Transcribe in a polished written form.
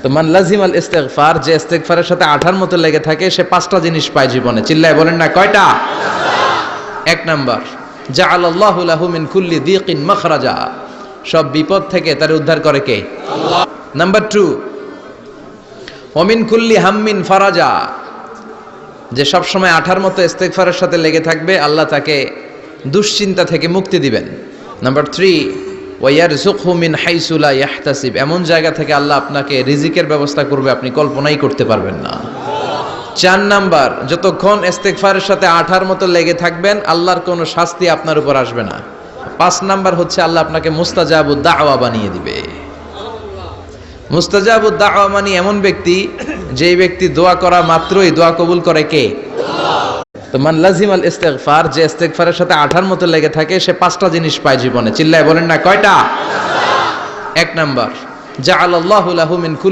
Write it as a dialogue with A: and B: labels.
A: তো মান লাজিমাল ইস্তিগফার, যে ইস্তিগফারের সাথে আঠার মতো লেগে থাকে সে পাঁচটা জিনিস পায় জীবনে। চিল্লায় বলেন না কয়টা? এক নাম্বার, জাআলাল্লাহু লাহু মিন কুল্লি দিকিন মাখরাজা, সব বিপদ থেকে তার উদ্ধার করে কে? আল্লাহ। নাম্বার 2, ওয়া মিন কুল্লি হাম্মিন ফারাজা, যে সব সময় আঠার মতো ইস্তিগফারের সাথে লেগে থাকবে আল্লাহ তাকে দুশ্চিন্তা থেকে মুক্তি দিবেন। নাম্বার 3, ওয়া ইয়ারযুকহু মিন হাইসু লা ইয়াহতাসিব, এমন জায়গা থেকে আল্লাহ আপনাকে রিজিকের ব্যবস্থা করবে আপনি কল্পনাই করতে পারবেন না। 4 নাম্বার, যতক্ষণ ইস্তিগফারের সাথে আঠার মতো লেগে থাকবেন আল্লাহর কোনো শাস্তি আপনার উপর আসবে না। 5 নাম্বার হচ্ছে আল্লাহ আপনাকে মুস্তাজাবুদ দাওয়া বানিয়ে দিবে। মুস্তাজাবুদ দাওয়া মানে এমন ব্যক্তি, যেই ব্যক্তি দোয়া করা মাত্রই দোয়া কবুল করে কে? তো মান লাজিমাল ইস্তিগফার, যে ইস্তিগফারের সাথে আঠার মতো লেগে থাকে সে পাঁচটা জিনিস পায় জীবনে। চিল্লায় বলেন না কয়টা? এক নাম্বার, জাআলাল্লাহু লাহু মিন কুল্লি